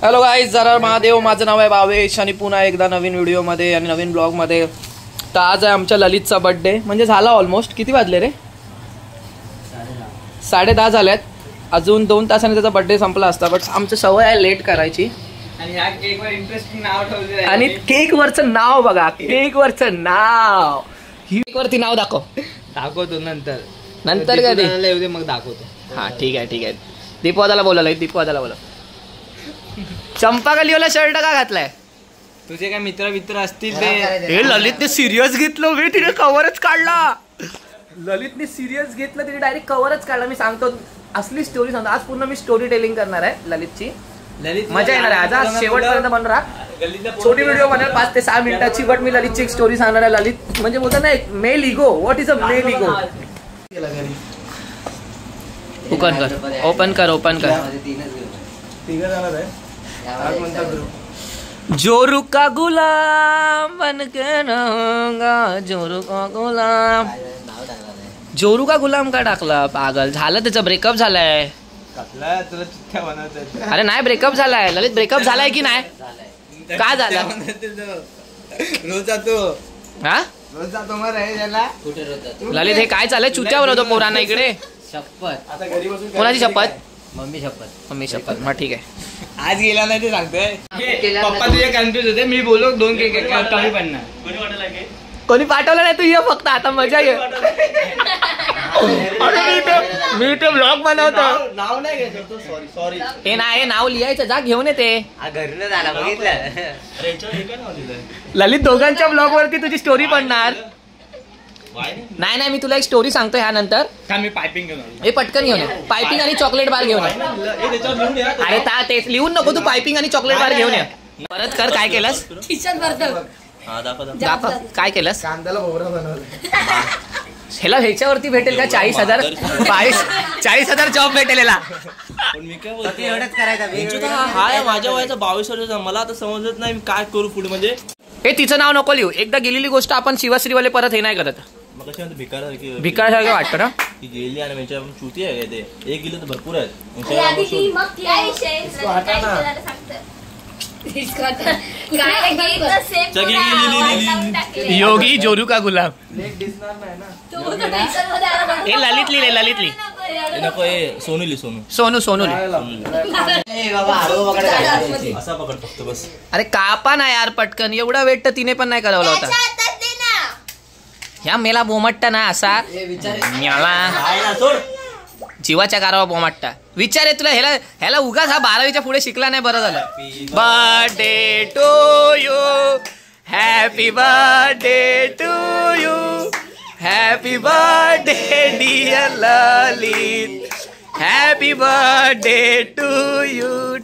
Hello guys, जरा महादेव. माझं नाव आहे भावेश आणि पुन्हा एकदा नवीन व्हिडिओमध्ये आणि नवीन ब्लॉगमध्ये. तर आज आहे आमच्या ललितचा बर्थडे. म्हणजे झाला ऑलमोस्ट. किती वाजले रे? 10:30 झाल्यात. अजून 2 तासांनी त्याचा बर्थडे संपला असता, बट आमची सवय आहे लेट करायची. आणि ह्या केकवर इंटरेस्टिंग नाव ठेवले आणि केकवरचं नाव बघा, केकवरचं नाव. ही केकवरती नाव दाखवतो नंतर काय ते मग दाखवतो. हा ठीक आहे. दीपवादाला बोलायला. दीपवादाला बोला. चंपा गलीवाला शर्ट का घातलाय? तुझे काय मित्र असतील ते. हे ललितने सिरियस घेतलं वे, तिने कव्हरच काढला. ललितने सिरियस घेतलं, तिने डायरेक्ट कव्हरच काढला. मी सांगतो असली स्टोरी सांगतो. आज पूर्ण मी स्टोरी टेलिंग करणार आहे ललितची. मजा येणार आहे. आज शेवटपर्यंत बनून राहा. छोटी व्हिडिओ बनेल 5 ते 6 मिनिटाची, बट मी ललितची एक स्टोरी सांगणार आहे. ललित म्हणजे बोलतात ना, एक male ego. What is a male ego? Open कर. जोरू का गुलाम बनके रहूंगा, जोरू का गुलाम. जोरू का गुलाम का टाकला? पागल झालं, त्याचा ब्रेकअप झालाय. अरे नाही, ब्रेकअप झालाय. ललित ब्रेकअप झालाय की नाही? का झाला? रोज जातो. हा रोज जातो मग त्याला. ललित हे काय चाललंय? चुत्यावर होतो पोरांना इकडे. शपथ. आता घरी बसून कोणाची शपथ? मम्मी शपथ. मग ठीक आहे. आज गेला नाही ते सांगतोय. पप्पा तुझे कन्फ्युज होते. मी बोलो 2 केक कमी पडणार. कोणी पाठवलं नाही, तू ये फक्त. आता मजा ये. मी ते ब्लॉग बनवतो. नाव नाही घ्यायचं. सॉरी. हे नाही, नाव लिहायचं. जा घेऊन येते. घरी झाला बघितलं. ललित दोघांच्या ब्लॉग वरती तुझी स्टोरी पडणार. नाही, मी तुला एक स्टोरी सांगतो ह्यानंतर. मी पायपिंग घेऊन. हे पटकन घेऊन ये. पायपिंग आणि चॉकलेट बार घेऊन ये. अरे तेच लिहून नको तू. पायपिंग आणि चॉकलेट बार घेऊन ये. परत कर. काय केलंस? काय केलंस? कांद्याला भोवरा बनवलं. ह्याच्यावरती भेटेल का 40,000? 40,000 जॉब भेटेल याला. पण मी काय बोलतो, एवढंच करायचं. हा माझ्या वयाचा 22 वर्षाचा. मला आता समजत नाही मी काय करू पुढे. म्हणजे हे तिचं नाव नको लिहू. एकदा गेलेली गोष्ट आपण शिवश्रीवाले परत हे नाही करत. मग कशी म्हणतो, भिकाऱ्यासारखं वाटतं ना. ती गेली आणि म्हणजे चुती आहे ते. एक गेलं तर भरपूर आहेत. योगी जोरू का गुलाम. हे ललित लिहिले. नको, सोनू ली. असा पकड फक्त बस. अरे कापा ना यार पटकन. एवढा वेट तर तिने पण नाही करावला होता. ह्या मेला बोमट्टा ना असा जीवाच्या गारावा बोमट्टा. विचार आहे तुला. ह्याला उगाच हा 12वीच्या पुढे शिकला नाही. बरं झालं. Birthday to you, happy birthday to you, happy birthday dear Lalit, happy birthday to you.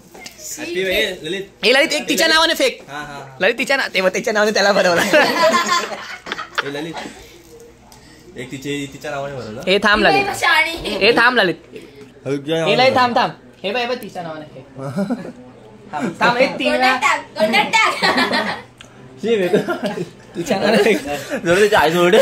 Lalit एक तिच्या नावाने फेक. ललित त्याच्या नावाने त्याला बनवला. ललित एक तिच्या नावाने बनवलं. हे थांब ललित. हे थांब. हे बाय तिच्या नावाने थांब. एक 3 तिच्या नावाने आई जोड.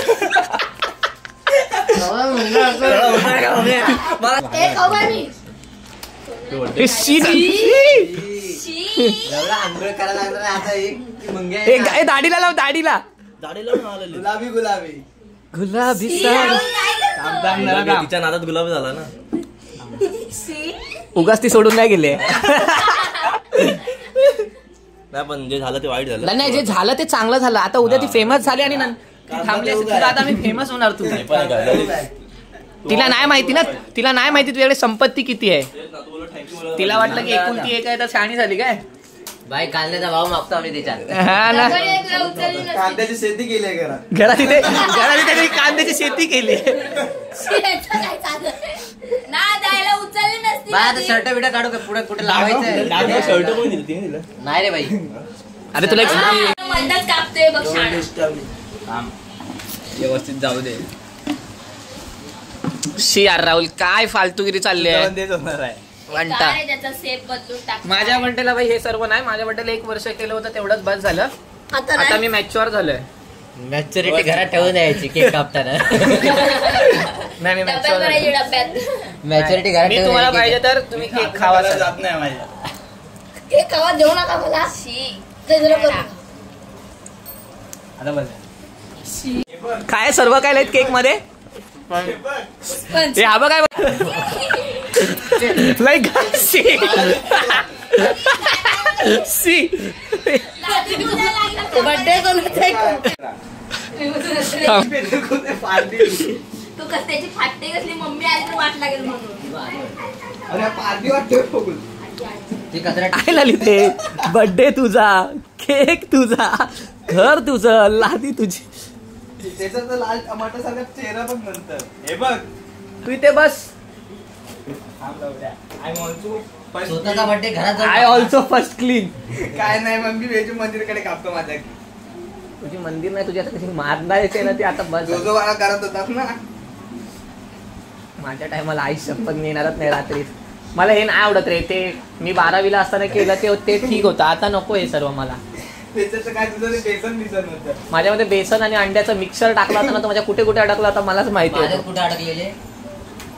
दाढीला लाव. दाढीला गुलाबी तिच्या नादात गुलाबी झाला ना. उगाच ती सोडून नाही गेले. नाही पण जे झालं ते वाईट झालं. नाही, जे झालं ते चांगलं झालं. आता उद्या ती फेमस झाली आणि थांबली असते. तुला आता मी फेमस होणार. तू तिला नाही माहिती ना. तिला नाही माहिती तुझ्याकडे संपत्ती किती आहे. तिला वाटलं की 1 आहे तर शहाणी झाली काय. बाई कांद्याचा भाव मागतो आम्ही त्याच्यात. कांद्याची शेती केली घरात इथे कांद्याची शेती केली. शर्ट बिट काढू का पुढे कुठे लावायचं? शर्ट कोणी दिलं? नाही रे बाई. अरे तुला व्यवस्थित जाऊ दे. यार राहुल काय फालतूगिरी चालली आहे. माझ्या बर्थडेला बाई हे सर्व नाही. माझ्या बर्थडेला 1 वर्ष केलं होतं तेवढंच बस झालं. आता मी मॅच्युअर झालोय. मॅच्युरिटी घरात ठेवून द्यायची केक कापताना. नाही मॅच्युरिटी घरात. तुम्हाला पाहिजे तर तुम्ही केक खावा. जात नाही माझ्या. केक खावा देऊ नका मला ते जरा करू नका. आता बघ काय सर्व काय आहेत केक मध्ये हे आबा काय लाईक सी सी बर्थडे तू त्याची फाटते कसली मम्मी आली तर वाट लागेल म्हणून. अरे पार्टी वाटते काय ललिते बर्थडे तुझा केक तुझा घर तुझं लादी तुझी त्याचा तर लाल टमाटर सारखा चेहरा पण नंतर हे बघ तू इथे बस स्वतःचा बर्थडे घरात आय ऑल्सो फर्स्ट क्लीन काय नाही मग मी वेजू मंदिरकडे कापतो माझ्या तुझी मंदिर नाही तुझी आता कशी मारणारच ना ती आता बस जो जो वाला करत होता ना माझ्या टायमाला आई शपथ येणारच नाही रात्री मला हे नाही आवडत रे ते मी 12वीला असताना केलं ते ठीक होतं आता नको हे सर्व मला त्याच्यात काय तुझं ते बेसन दिसत नव्हतं माझ्यामध्ये बेसन आणि अंड्याचं मिक्सर टाकला होता ना तर माझ्या कुठे कुठे अडकला होता मलाच माहिती माझ्यात होतं कुठे अडकलेले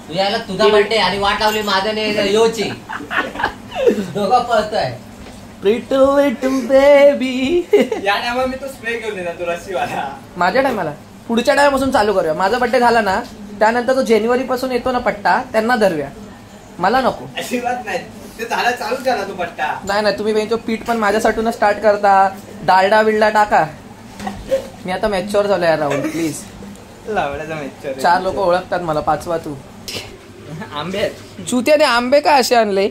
तुझ्याला तुझा बर्थडे आणि वाट लावली माझ्याने योची दोघं पळतोय लिटल लिटल बेबी या टायमाला मी तो स्प्रे घेऊन येणार तो रस्सीवाला माझ्या टायमाला पुढच्या टायमापासून चालू करूया माझा बर्थडे झाला ना त्यानंतर तो जानेवारी पासून येतो ना पट्टा त्यांना धरूया मला नको आशीर्वाद नाही ते झाला चालू झाला तो पट्टा नाही तुम्ही बेंचो पीठ पण माझ्यासाठून स्टार्ट करता डालडा बिल्डा टाका मी आता मॅच्युअर झालो यार राहुल प्लीज लावण्याचा मॅच 4 लोक ओळखतात मला 5वा तू आंबे चुत्या ते आंबे काय असे आणले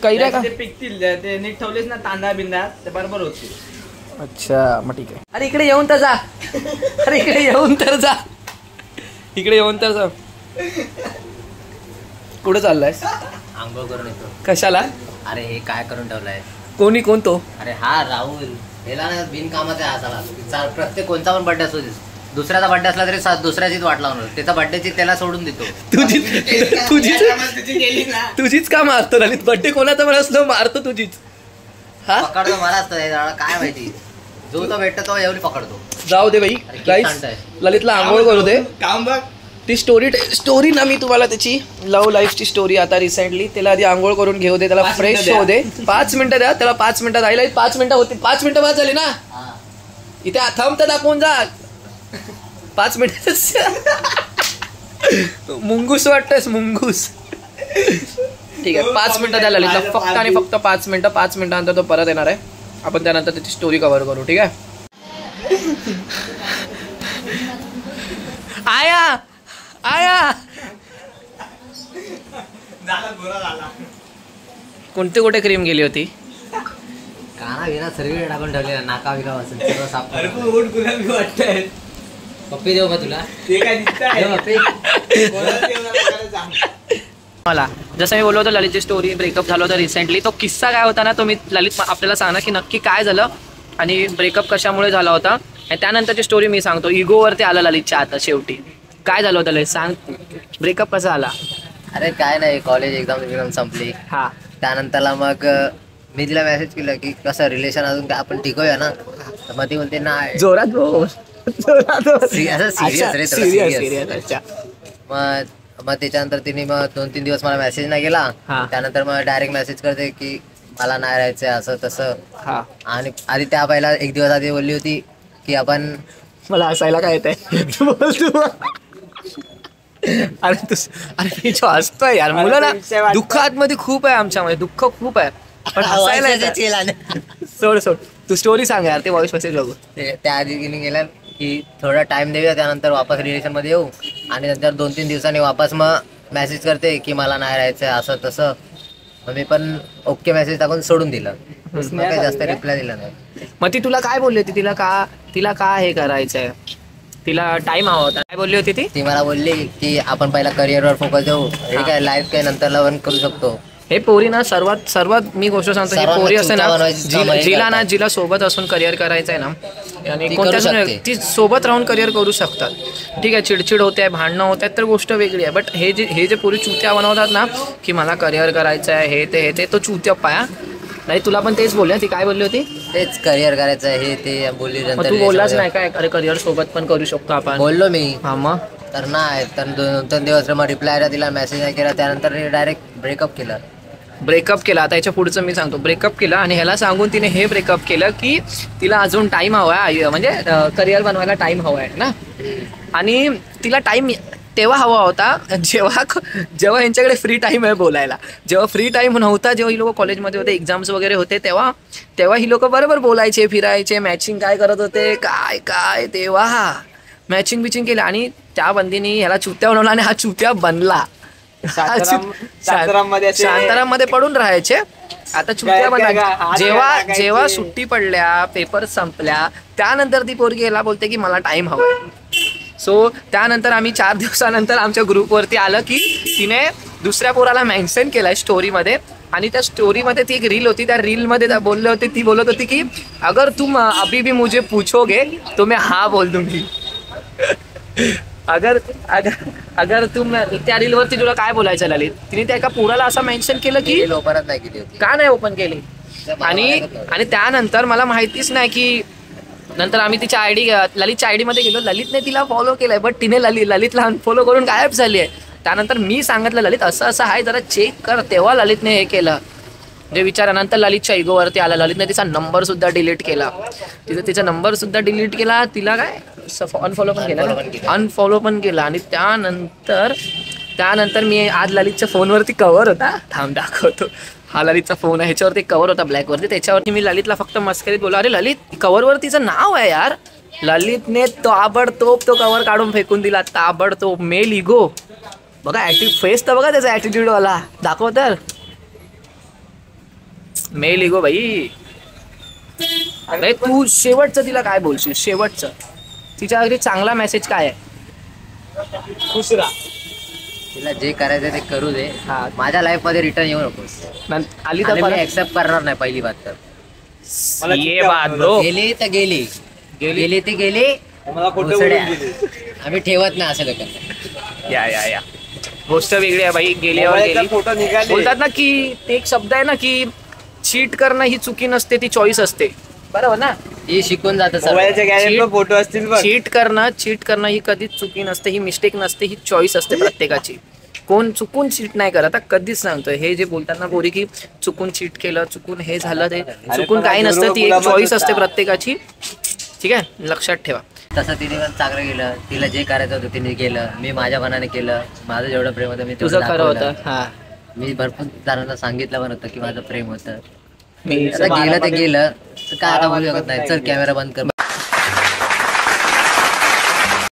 कैऱ्या का ते पिकतील ते नीट ठेवलेस ना तांदळा बिंदा ते बरोबर होतील. अच्छा मग ठीक आहे अरे इकडे येऊन तर जा अरे इकडे येऊन तर जा इकडे येऊन तर जा कुठे चाललायस आंघोळ करून येतो कशाला अरे हे काय करून ठेवलंय कोण तो अरे हा राहुल याला ना बिनकामाचा आहे असाला प्रत्येक कोणता पण बर्थडे असू दे दुसऱ्याचा बर्थडे असला तरी दुसऱ्याचीच वाट लावणार त्याचा बर्थडेची त्याला सोडून देतो तुझीच का मारतो ललित बर्थडे कोणाचा पण असलो मारतो तुझीच हा पकडतो मला असतं काय माहिती जो तो भेटतो तो एवढी पकडतो जाऊ दे बाई अरे, गाईस सांगताय. ललितला आंघोळ करू दे काम बघ ती स्टोरी ना मी तुम्हाला त्याची लव्ह लाईफची स्टोरी आता रिसेंटली त्याला आधी आंघोळ करून घेऊ दे त्याला 5 फ्रेश मिनिटं होऊ दे 5 मिनिटं द्या त्याला 5 मिनिटं राहिला 5 मिनिटं होती 5 मिनिटं बाद झाली ना इथे थंब तर दाखवून जा 5 मिनिटं मुंगूस वाटतस मुंगूस ठीक आहे 5 मिनिटं द्या ललितला फक्त आणि फक्त 5 मिनिटानंतर तो परत येणार आहे आपण त्यानंतर त्याची स्टोरी कव्हर करू ठीक आहे आया झाला गोरा झाला कुठे क्रीम गेली होती काना विना सर्व टाकून ठेवले नाका विका वाचून सगळं साफ अरे तू ओट गुलाबी वाटतंय पप्पी देऊ का तुला ते काय दिसतंय देऊ पप्पी कोणाला देऊ नका सांग. मला जसं मी बोललो होतो ललितची स्टोरी ब्रेकअप झालं होतं रिसेंटली तो किस्सा काय होता ना तो मी ललित आपल्याला सांगणार की नक्की काय झालं आणि ब्रेकअप कशामुळे झाला होता आणि त्यानंतरची स्टोरी मी सांगतो इगोवरती आला ललितच्या आता शेवटी काय झालं होतं ललित सांग ब्रेकअप कसा आला अरे काय नाही कॉलेज एक्झाम संपली हा त्यानंतरला मग मी तिला मेसेज केलं की कसं रिलेशन अजून काय आपण टिकूया ना तर मग ती बोलते नाही जोरात बोल असं सिरियस रे सिरियस अच्छा मग त्याच्यानंतर तिने मग 2-3 दिवस मला मेसेज नाही केला हा. त्यानंतर मग डायरेक्ट मेसेज करते की मला नाही राहायचंय असं तसं हा आणि आधी त्या पहिला 1 दिवस आधी बोलली होती की आपण मला हसायला काय येतंय तू बोल तू अरे मी जो हसतोय यार मुलं ना दुःख आतमध्ये खूप आहे आमच्यामध्ये दुःख खूप आहे पण हसायला येतंय. सोड तू स्टोरी सांग यार ते व्हॉइस मेसेज बघू त्या आधी तिने गेल्या की थोडा टाइम देऊया त्यानंतर वापस रिलेशन मध्ये येऊ आणि नंतर 2-3 दिवसांनी वापस मग मेसेज करते की मला नाही राहायचंय असं तसं मग मी पण ओके मेसेज टाकून सोडून दिलं मग काही जास्त रिप्लाय दिला नाही मग ती तुला काय बोलली होती तिला का हे करायचंय तिला टाइम हवा होता काय बोलली होती ती मला बोलली की आपण पहिला करिअरवर फोकस देऊ हे काय लाईफ काय नंतर लवन करू शकतो हे पोरी ना सर्वात मी गोष्ट सांगतो ही पोरी असते ना जिला सोबत असून करिअर करायचंय ना आणि कोणत्या ती सोबत राहून करिअर करू शकतात ठीक आहे चिडचिड होते भांडणं होत आहेत तर गोष्ट वेगळी आहे बट हे जे पोरी चुत्या बनवतात ना की मला करिअर करायचं आहे हे ते तो चुत्या पाया नाही तुला पण तेच बोलले ती काय बोलली होती तेच करिअर करायचं हे ते बोलली तू बोललाच नाही काय अरे करिअर सोबत पण करू शकतो आपण बोललो मी हा मग तर नाही तर 2-3 दिवस मग रिप्लाय तिला मेसेज नाही केला त्यानंतर डायरेक्ट ब्रेकअप केलं ब्रेकअप केला. आता याच्या पुढचं मी सांगतो. ब्रेकअप केला आणि ह्याला सांगून तिने हे ब्रेकअप केलं की तिला अजून टाइम हवा आहे, म्हणजे करिअर बनवायला टाइम हवा आहे ना. आणि तिला टाइम तेव्हा हवा होता जेव्हा यांच्याकडे फ्री टाइम आहे बोलायला. जेव्हा फ्री टाइम नव्हता, जेव्हा ही लोक कॉलेजमध्ये होते, एक्झाम्स वगैरे होते, तेव्हा ही लोक बरोबर बोलायचे, फिरायचे, मॅचिंग काय करत होते, काय तेव्हा मॅचिंग बिचिंग केलं. आणि त्या बंदीने ह्याला चुत्या बनवला आणि हा चुत्या बनला. शांताराममध्ये पडून राहायचे, आता चुत्या बनला. जेव्हा सुट्टी पडल्या, पेपर संपल्या, त्यानंतर ती पोरगी याला बोलते की मला टाइम हवाय. सो त्यानंतर आम्ही 4 दिवसानंतर आमच्या ग्रुपवरती आलं की तिने दुसऱ्या पोराला मेन्शन केलाय स्टोरीमध्ये. आणि त्या स्टोरीमध्ये ती एक रील होती, त्या रीलमध्ये बोलले होते, ती बोलत होती की अगर तुम अभी भी मुझे पूछोगे तो मैं हाँ बोल दूंगी. अगर तुम त्या रीलवरती तुला काय बोलायचं ललित, तिने त्या एका पोराला असं मेन्शन केलं की ओपनच नाही केली होती. का नाही ओपन केली. आणि त्यानंतर मला माहितीच नाही की नंतर आम्ही तिच्या आयडी ललितच्या आयडी मध्ये गेलो. ललितने तिला फॉलो केलंय, बट तिने ललितला अनफॉलो करून गायब झाली आहे. त्यानंतर मी सांगितलं ललित असं आहे, जरा चेक कर. तेव्हा ललितने हे केलं, जे विचारानंतर ललितच्या इगोवरती आला. ललितने तिचा नंबर सुद्धा डिलीट केला. तिचा नंबर सुद्धा डिलीट केला. तिला काय अनफॉलो पण केला. आणि त्यानंतर मी आज ललितच्या फोनवरती कव्हर होता, थांब दाखवतो. हा ललितचा फोन आहे, ह्याच्यावरती कव्हर होता ब्लॅकवरती. त्याच्यावरती मी ललितला फक्त मस्करीत बोला, अरे ललित कव्हरवर तिचं नाव आहे यार. ललितने ताबडतोब तो कव्हर काढून फेकून दिला, ताबडतोब. मेल इगो बघा, फेस तर बघा त्याचा ऍटिट्यूड वाला, दाखव तर. मेल इगो भाई. अरे तू शेवटचं तिला काय बोलशील, शेवटचं तिच्या अगदी चांगला मेसेज काय आहे, खुश राहा. तिला जे करायचं ते करू दे. हा. माझ्या लाईफ मध्ये रिटर्न येऊ नकोस. आली आणि तर मी ऍक्सेप्ट करणार नाही. पहिली बात तर ये बात ब्रो. गेली तर गेली ती गेली. आम्ही ठेवत नाही असं लोकांना. या गोष्ट वेगळी आहे भाई. गेल्यावर गेली. बोलतात ना की ते एक शब्द आहे ना की चीट करणं ही चुकी नसते, ती चॉईस असते. बरोबर ना. ही शिकून जातं. फोटो असतील बघ. चीट करणं ही कधीच चुकी नसते, ही मिस्टेक नसते, ही चॉईस असते प्रत्येकाची. कोण चुकून चीट नाही करत, कधीच सांगतोय. हे जे बोलतात ना पोरी की चुकून चीट केलं, चुकून हे झालं, ते चुकून काही नसतं, ती एक चॉईस असते प्रत्येकाची. ठीक आहे, लक्षात ठेवा. तसं तिने पण चांगलं केलं. तिला जे करायचं होतं तिने केलं. मी माझ्या मनाने केलं. माझं जेवढं प्रेम होतं मी तुझं खरं होतं. हा, मी भरपूर जणांना सांगितलं पण होतं की माझं प्रेम होतं. मी आता गेलं ते गेलं, काय आता बोलू शकत नाही. चल कॅमेरा बंद कर.